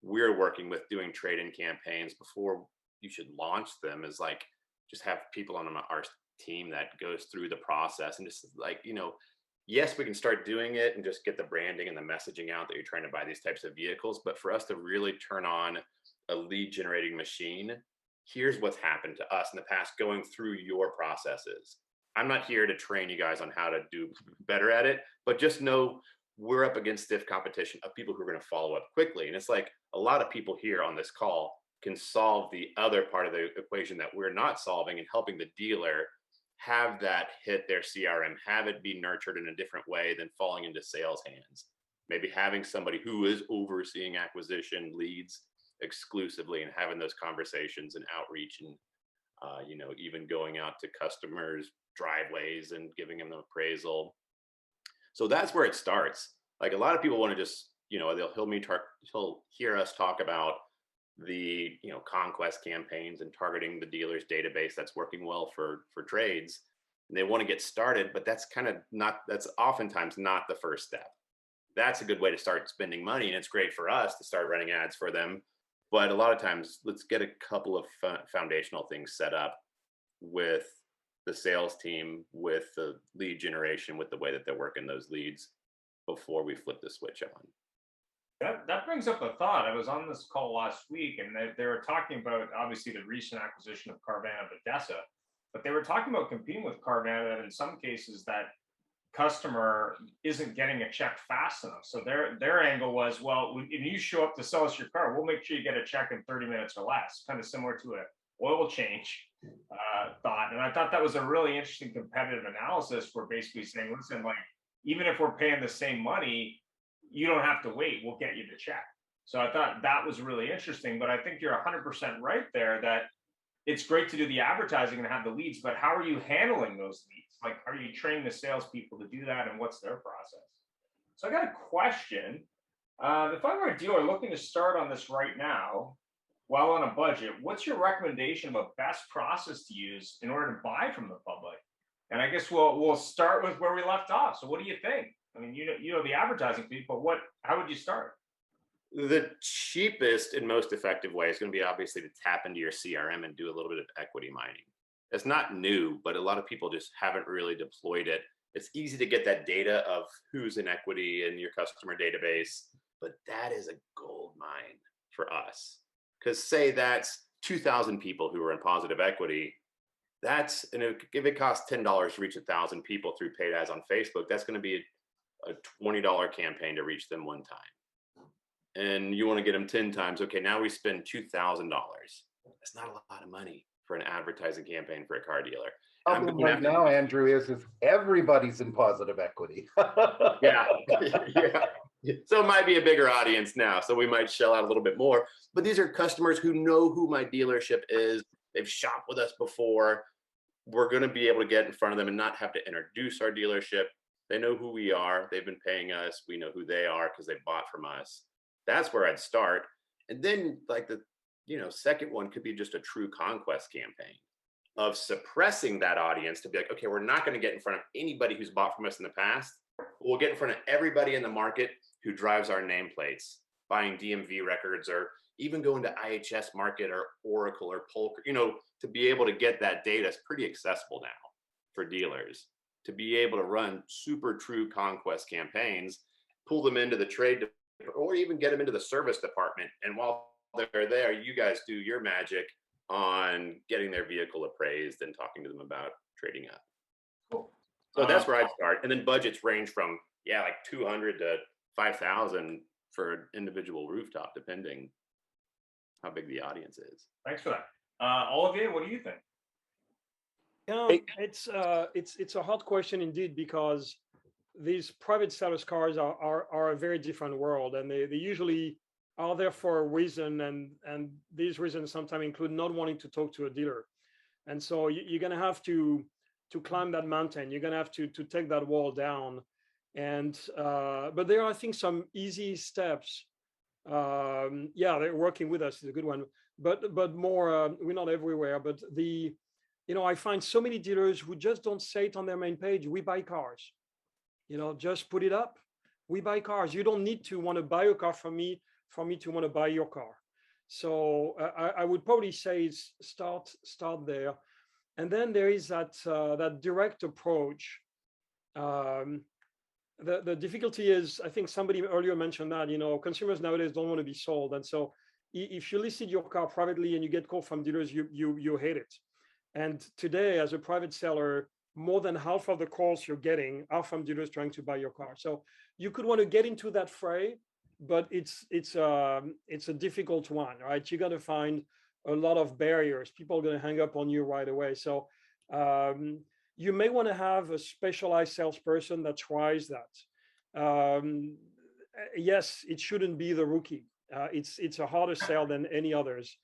we're working with doing trade-in campaigns before you should launch them is like just have people on our team that goes through the process and just like, yes, we can start doing it and just get the branding and the messaging out that you're trying to buy these types of vehicles. But for us to really turn on a lead generating machine, here's what's happened to us in the past going through your processes. I'm not here to train you guys on how to do better at it, but just know we're up against stiff competition of people who are going to follow up quickly. And it's like a lot of people here on this call can solve the other part of the equation that we're not solving and helping the dealer have that hit their CRM, have it be nurtured in a different way than falling into sales hands. Maybe having somebody who is overseeing acquisition leads exclusively and having those conversations and outreach and, even going out to customers' driveways and giving them the appraisal. So that's where it starts. Like a lot of people want to just, he'll hear us talk about the conquest campaigns and targeting the dealer's database that's working well for trades, and they want to get started, but that's oftentimes not the first step. That's a good way to start spending money, and it's great for us to start running ads for them, but a lot of times let's get a couple of foundational things set up with the sales team, with the lead generation, with the way that they're working those leads before we flip the switch on. That brings up a thought. I was on this call last week and they were talking about obviously the recent acquisition of Carvana Videssa, but they were talking about competing with Carvana and in some cases that customer isn't getting a check fast enough. So their angle was, well, if you show up to sell us your car, we'll make sure you get a check in 30 minutes or less, kind of similar to an oil change thought. And I thought that was a really interesting competitive analysis for basically saying, listen, like, even if we're paying the same money, you don't have to wait, we'll get you the check. So I thought that was really interesting, but I think you're 100% right there that it's great to do the advertising and have the leads, but how are you handling those leads? Like, are you training the salespeople to do that and what's their process? So I got a question. If I were a dealer looking to start on this right now, while on a budget, what's your recommendation of a best process to use in order to buy from the public? And I guess we'll start with where we left off. So what do you think? I mean, you know the advertising piece, but how would you start? The cheapest and most effective way is going to be obviously to tap into your CRM and do a little bit of equity mining. It's not new, but a lot of people just haven't really deployed it. It's easy to get that data of who's in equity in your customer database, but that is a gold mine for us. Because say that's 2,000 people who are in positive equity, and if it costs $10 to reach 1,000 people through paid ads on Facebook, that's going to be a $20 campaign to reach them one time. And you want to get them 10 times. Okay, now we spend $2,000. That's not a lot of money for an advertising campaign for a car dealer. Problem right now, Andrew, is everybody's in positive equity. Yeah. So it might be a bigger audience now. So we might shell out a little bit more. But these are customers who know who my dealership is. They've shopped with us before. We're going to be able to get in front of them and not have to introduce our dealership. They know who we are. They've been paying us. We know who they are because they bought from us. That's where I'd start. And then like the second one could be just a true conquest campaign of suppressing that audience to be like, okay, we're not going to get in front of anybody who's bought from us in the past. We'll get in front of everybody in the market who drives our nameplates, buying DMV records, or even going to IHS Market or Oracle or Polk, to be able to get that data is pretty accessible now for dealers to be able to run super true conquest campaigns, pull them into the trade, or even get them into the service department. And while they're there, you guys do your magic on getting their vehicle appraised and talking to them about trading up. Cool. So that's where I'd start. And then budgets range from, like 200 to 5,000 for an individual rooftop, depending how big the audience is. Thanks for that. Olivier, what do you think? It's a hard question indeed, because these private sellers cars are a very different world, and they usually are there for a reason, and these reasons sometimes include not wanting to talk to a dealer. And so you're going to have to climb that mountain. You're going to have to take that wall down. And but there are, I think, some easy steps. They're working with us is a good one, but more we're not everywhere. But I find so many dealers who just don't say it on their main page. We buy cars. Just put it up. We buy cars. You don't need to want to buy a car from me for me to want to buy your car. So I would probably say start there, and then there is that direct approach. The difficulty is, I think somebody earlier mentioned that, consumers nowadays don't want to be sold. And so if you listed your car privately and you get called from dealers, you hate it. And today, as a private seller, more than half of the calls you're getting are from dealers trying to buy your car. So you could want to get into that fray, but it's a difficult one, right? You got to find a lot of barriers. People are going to hang up on you right away. So you may want to have a specialized salesperson that tries that. Yes, it shouldn't be the rookie. It's a harder sell than any others.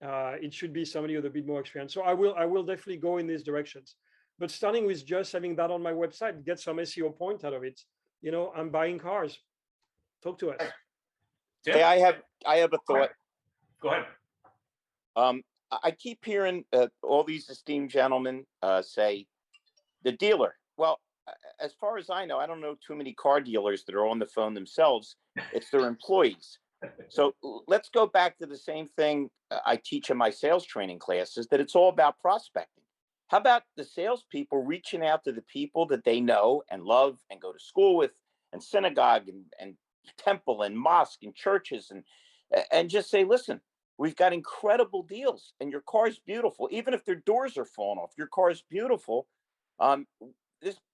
It should be somebody with a bit more experience. So I will definitely go in these directions. But starting with just having that on my website, get some SEO point out of it. I'm buying cars. Talk to us. Hey, I have a thought. Go ahead. I keep hearing all these esteemed gentlemen say, the dealer. Well, as far as I know, I don't know too many car dealers that are on the phone themselves. It's their employees. So let's go back to the same thing I teach in my sales training classes, that it's all about prospecting. How about the salespeople reaching out to the people that they know and love and go to school with, and synagogue and temple and mosque and churches, and just say, listen, we've got incredible deals and your car's beautiful. Even if their doors are falling off, your car's beautiful.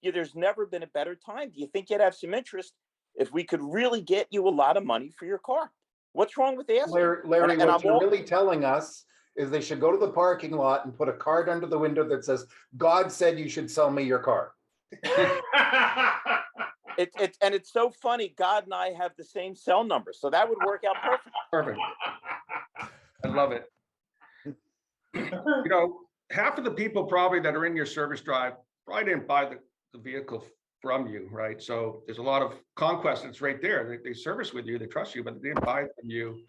There's never been a better time. Do you think you'd have some interest if we could really get you a lot of money for your car? What's wrong with asking? Larry, what you're really telling us is they should go to the parking lot and put a card under the window that says, God said you should sell me your car. It's so funny. God and I have the same cell number, so that would work out perfect. Perfect. I love it. Half of the people probably that are in your service drive probably didn't buy the vehicle from you, right? So there's a lot of conquest that's right there. They service with you, they trust you, but they didn't buy it from you.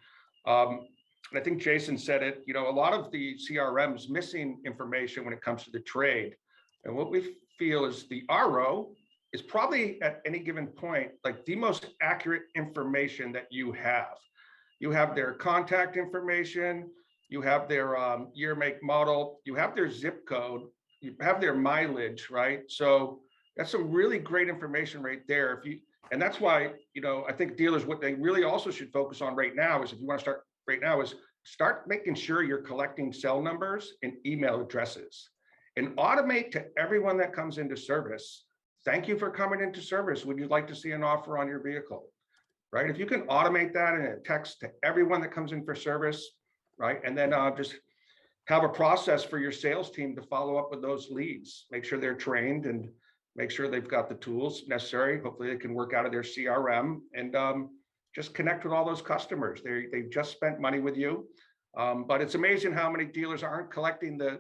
And I think Jason said it, a lot of the CRM's missing information when it comes to the trade. And what we feel is the RO is probably at any given point, like the most accurate information that you have. You have their contact information, you have their year, make, model, you have their zip code, you have their mileage, right? So that's some really great information right there. And that's why, I think dealers, what they really also should focus on right now is if you want to start right now is start making sure you're collecting cell numbers and email addresses and automate to everyone that comes into service. Thank you for coming into service. Would you like to see an offer on your vehicle? Right? If you can automate that in a text to everyone that comes in for service, right? And then just have a process for your sales team to follow up with those leads. Make sure they're trained and make sure they've got the tools necessary. Hopefully they can work out of their CRM and just connect with all those customers. They've just spent money with you. But it's amazing how many dealers aren't collecting the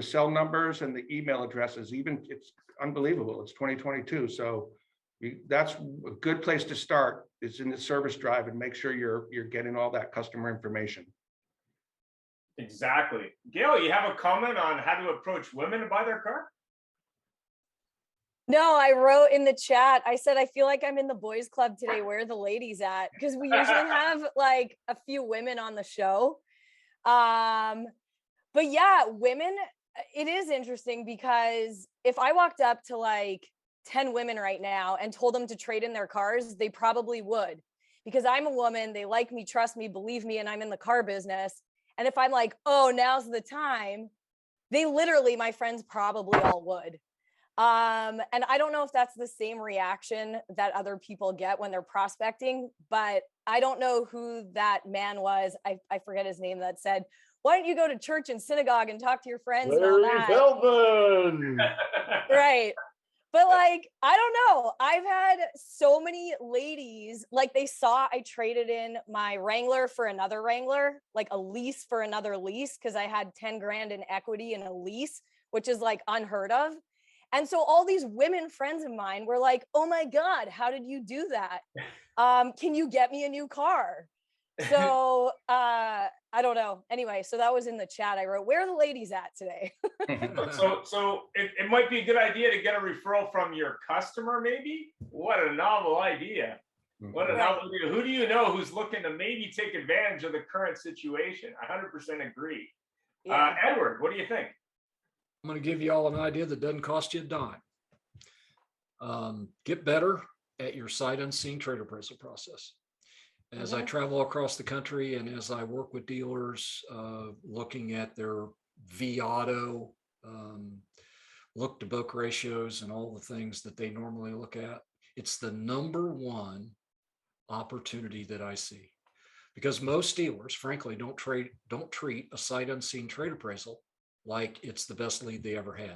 cell numbers and the email addresses. Even it's unbelievable. It's 2022. So that's a good place to start is in the service drive and make sure you're getting all that customer information. Exactly. Gail, you have a comment on how to approach women to buy their car? No, I wrote in the chat, I said, I feel like I'm in the boys club today. Where are the ladies at? Because we usually have like a few women on the show. But yeah, women, it is interesting because if I walked up to like 10 women right now and told them to trade in their cars, they probably would, because I'm a woman. They like me, trust me, believe me, and I'm in the car business. And if I'm like, oh, now's the time, they literally, my friends probably all would. And I don't know if that's the same reaction that other people get when they're prospecting, but I don't know who that man was. I forget his name that said, why don't you go to church and synagogue and talk to your friends and all that? Feldman. Right. But like, I don't know. I've had so many ladies, like they saw I traded in my Wrangler for another Wrangler, like a lease for another lease, because I had 10 grand in equity in a lease, which is like unheard of. And so all these women friends of mine were like, oh my God, how did you do that? Can you get me a new car? So I don't know. Anyway, so that was in the chat. I wrote, where are the ladies at today? So it might be a good idea to get a referral from your customer, maybe? What a novel idea. What a novel idea. Who do you know who's looking to maybe take advantage of the current situation? I 100% agree. Yeah. Edward, what do you think? I'm going to give you all an idea that doesn't cost you a dime. Get better at your sight unseen trade appraisal process. As I travel across the country and as I work with dealers, looking at their V-Auto, look to book ratios and all the things that they normally look at, it's the number one opportunity that I see. Because most dealers, frankly, don't treat a sight unseen trade appraisal like it's the best lead they ever had.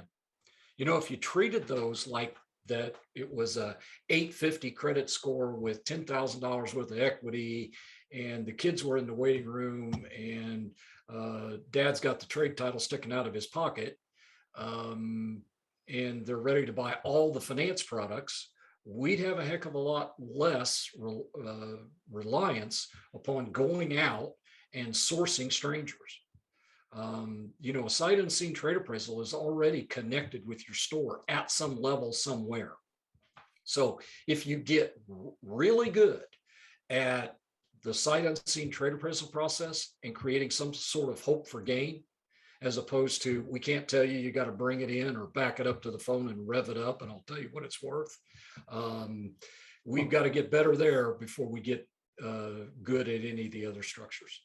You know, if you treated those like that it was a 850 credit score with $10,000 worth of equity, and the kids were in the waiting room, and dad's got the trade title sticking out of his pocket, and they're ready to buy all the finance products, we'd have a heck of a lot less reliance upon going out and sourcing strangers. You know, a sight unseen trade appraisal is already connected with your store at some level somewhere. So if you get really good at the sight unseen trade appraisal process and creating some sort of hope for gain, as opposed to, we can't tell you, you got to bring it in or back it up to the phone and rev it up and I'll tell you what it's worth. We've got to get better there before we get good at any of the other structures.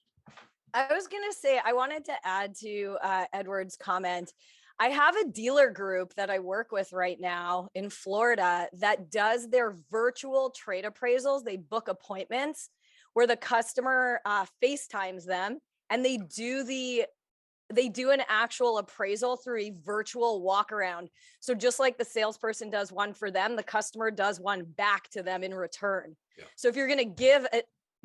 I was going to say, I wanted to add to Edward's comment. I have a dealer group that I work with right now in Florida that does their virtual trade appraisals. They book appointments where the customer FaceTimes them, and they do an actual appraisal through a virtual walk around. So just like the salesperson does one for them, the customer does one back to them in return. Yeah. So if you're going to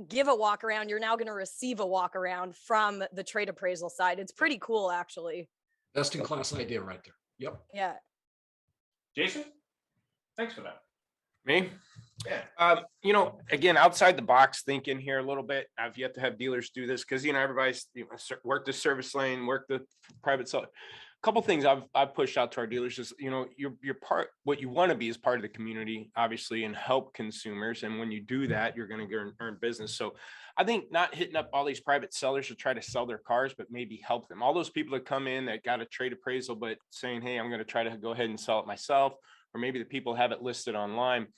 give a walk around, you're now going to receive a walk around from the trade appraisal side. It's pretty cool, actually. Best in class idea right there. Yep. Yeah. Jason, thanks for that. Me? Yeah. You know, again, outside the box thinking here a little bit. I've yet to have dealers do this because, you know, everybody's work the service lane, work the private seller. A couple things I've pushed out to our dealers is, you know, you're part, what you want to be is part of the community, obviously, and help consumers. And when you do that, you're going to earn business. So I think not hitting up all these private sellers to try to sell their cars, but maybe help them. All those people that come in that got a trade appraisal, but saying, hey, I'm going to try to go ahead and sell it myself, or maybe the people have it listed online.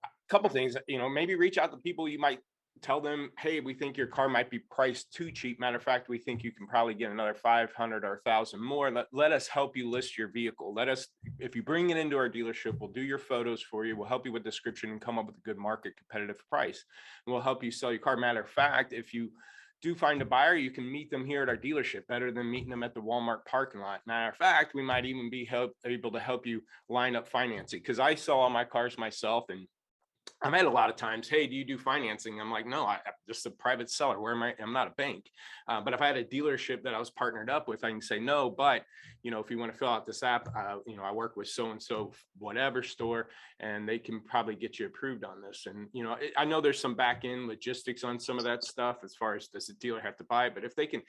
A couple things, you know, maybe reach out to people you might tell them, hey, we think your car might be priced too cheap. Matter of fact, we think you can probably get another 500 or 1,000 more. Let us help you list your vehicle. If you bring it into our dealership, we'll do your photos for you. We'll help you with description and come up with a good market competitive price. And we'll help you sell your car. Matter of fact, if you do find a buyer, you can meet them here at our dealership, better than meeting them at the Walmart parking lot. Matter of fact, we might even be able to help you line up financing, because I sell all my cars myself, and I've had a lot of times, hey, do you do financing? I'm like, no, I'm just a private seller. Where am I? I'm not a bank. But if I had a dealership that I was partnered up with, I can say no. But, if you want to fill out this app, I work with so-and-so, whatever store, and they can probably get you approved on this. And, I know there's some back end logistics on some of that stuff as far as does the dealer have to buy, but if they can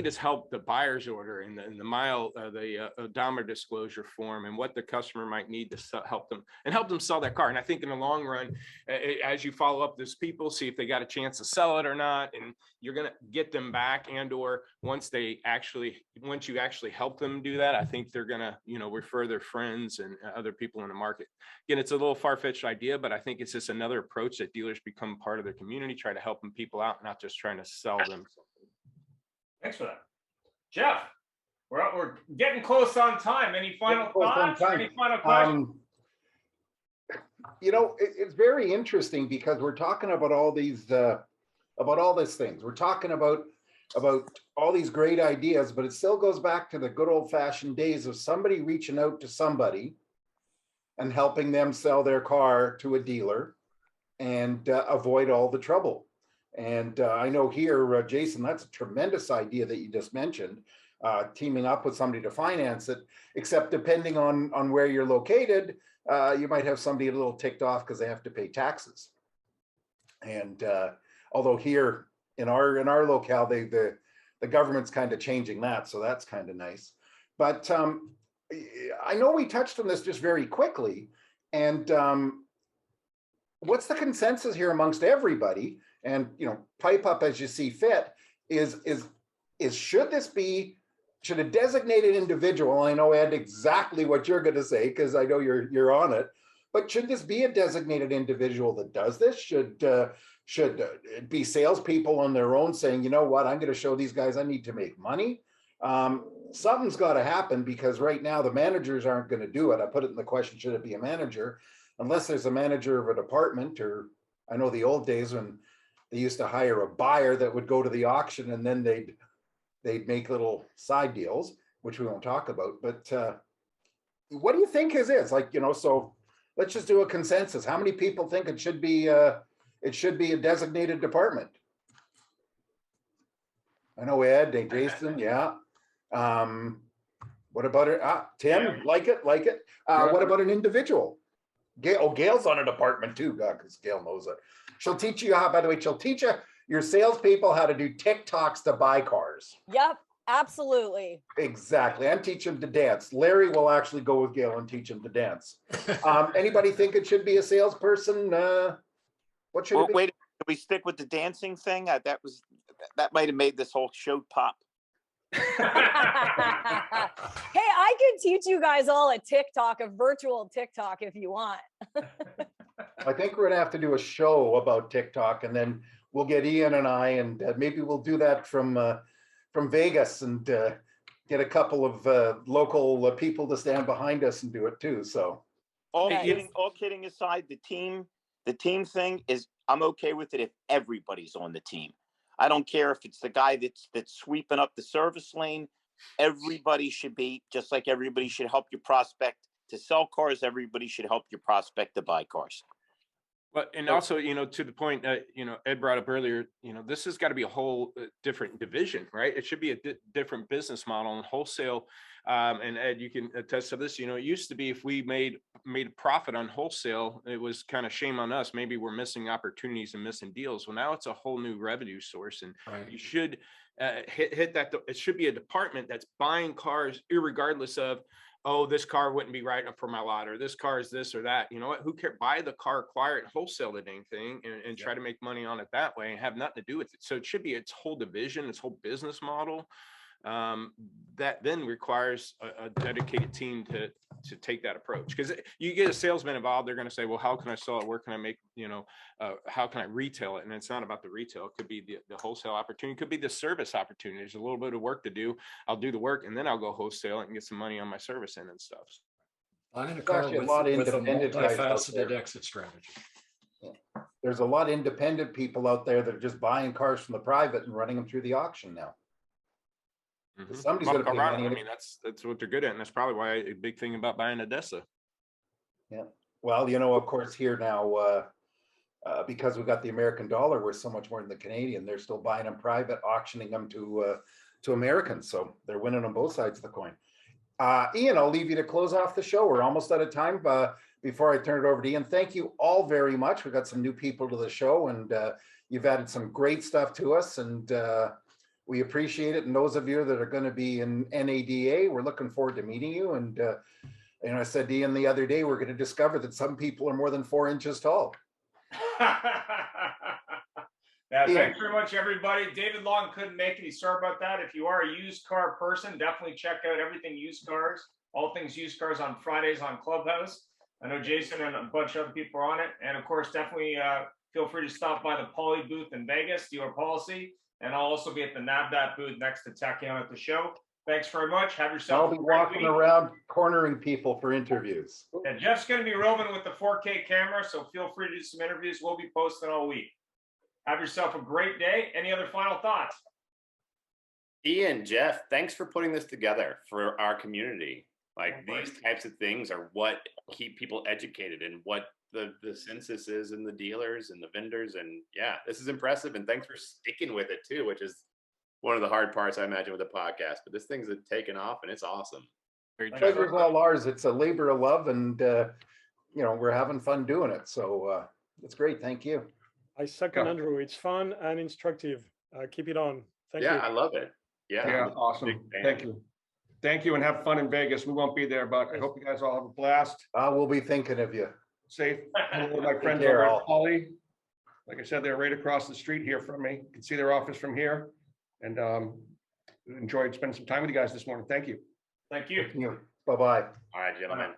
just help the buyer's order and the odometer disclosure form and what the customer might need to help them sell that car. And I think in the long run, as you follow up those people, see if they got a chance to sell it or not, and you're going to get them back. And or once you actually help them do that, I think they're going to refer their friends and other people in the market. Again, it's a little far-fetched idea, but I think it's just another approach that dealers become part of their community, try to help them people out, not just trying to sell them something. Thanks for that, Jeff. We're getting close on time. Any final thoughts? Any final questions? It's very interesting because we're talking about all these things. We're talking about all these great ideas, but it still goes back to the good old-fashioned days of somebody reaching out to somebody and helping them sell their car to a dealer and avoid all the trouble. And I know here, Jason, that's a tremendous idea that you just mentioned, teaming up with somebody to finance it, except depending on where you're located, you might have somebody a little ticked off because they have to pay taxes. And although here in our locale, the government's kind of changing that, so that's kind of nice. But I know we touched on this just very quickly, and what's the consensus here amongst everybody? And pipe up as you see fit. Is should a designated individual, and I know, Ed, exactly what you're going to say because I know you're on it, but should this be a designated individual that does this? Should it be salespeople on their own saying, you know what, I'm going to show these guys I need to make money? Something's got to happen, because right now the managers aren't going to do it. I put it in the question, should it be a manager? Unless there's a manager of a department, or I know the old days when they used to hire a buyer that would go to the auction and then they'd make little side deals, which we won't talk about. But what do you think is like, so let's just do a consensus. How many people think it should be a designated department? I know Ed, Jason, yeah. What about it? Tim, yeah. Like it. What about an individual? Gail's on a department too, because Gail knows it. She'll teach you how, by the way, she'll teach your salespeople how to do TikToks to buy cars. Yep, absolutely. Exactly. I'm teaching them to dance. Larry will actually go with Gail and teach him to dance. Anybody think it should be a salesperson? What should it be? Wait, do we stick with the dancing thing? That might have made this whole show pop. Hey, I could teach you guys all a virtual TikTok if you want. I think we're going to have to do a show about TikTok, and then we'll get Ian and I, and maybe we'll do that from Vegas and get a couple of local people to stand behind us and do it too. So all kidding aside, the team thing is, I'm okay with it if everybody's on the team. I don't care if it's the guy that's sweeping up the service lane. Everybody should be, just like everybody should help your prospect to sell cars. Everybody should help your prospect to buy cars. But, and also, to the point, Ed brought up earlier, this has got to be a whole different division, right? It should be a different business model and wholesale. And Ed, you can attest to this. It used to be if we made a profit on wholesale, it was kind of shame on us. Maybe we're missing opportunities and missing deals. Well, now it's a whole new revenue source, and you should hit that. It should be a department that's buying cars, irregardless of, oh, this car wouldn't be right for my lot, or this car is this or that. You know what? Who cares? Buy the car, acquire it, wholesale the dang thing, and try to make money on it that way and have nothing to do with it. So it should be its whole division, its whole business model. That then requires a dedicated team to take that approach. Because you get a salesman involved, they're going to say, well, how can I sell it? Where can I make, how can I retail it? And it's not about the retail. It could be the wholesale opportunity. It could be the service opportunity. There's a little bit of work to do. I'll do the work and then I'll go wholesale it and get some money on my service end and stuff. Buying a car with a multifaceted exit strategy. There's a lot of independent people out there that are just buying cars from the private and running them through the auction now. Somebody's going to pay money. I mean, that's what they're good at, and that's probably why a big thing about buying Odessa. Yeah. Well, of course, here now, because we got the American dollar worth so much more than the Canadian, they're still buying them private, auctioning them to Americans. So they're winning on both sides of the coin. Ian, I'll leave you to close off the show. We're almost out of time. Before I turn it over to Ian, thank you all very much. We got some new people to the show, and you've added some great stuff to us, and we appreciate it. And those of you that are going to be in NADA, we're looking forward to meeting you. And I said to Ian the other day, we're going to discover that some people are more than 4 inches tall. Yeah, thanks very much, everybody. David Long couldn't make it. He's sorry about that. If you are a used car person, definitely check out everything used cars, all things used cars on Fridays on Clubhouse. I know Jason and a bunch of other people are on it. And of course, definitely feel free to stop by the Poly booth in Vegas, dealer policy. And I'll also be at the NAVDAT booth next to Tachyon at the show. Thanks very much. Have yourself. I'll be walking around cornering people for interviews. And Jeff's going to be roving with the 4K camera, so feel free to do some interviews. We'll be posting all week. Have yourself a great day. Any other final thoughts? Ian, Jeff, thanks for putting this together for our community. Like these types of things are what keep people educated and what the census is and the dealers and the vendors. And yeah, this is impressive. And thanks for sticking with it too, which is one of the hard parts I imagine with the podcast. But this thing's taken off and it's awesome. Pleasure's all ours. It's a labor of love, and we're having fun doing it. So it's great. Thank you. I second Andrew. It's fun and instructive. Keep it on. Thank you. Yeah, I love it. Yeah, awesome. Thank you. Thank you, and have fun in Vegas. We won't be there, but I hope you guys all have a blast. We'll be thinking of you. Safe. Hello, my friends over at Poly. Like I said, they're right across the street here from me. You can see their office from here. And enjoyed spending some time with you guys this morning. Thank you. Thank you. Bye-bye. All right, gentlemen.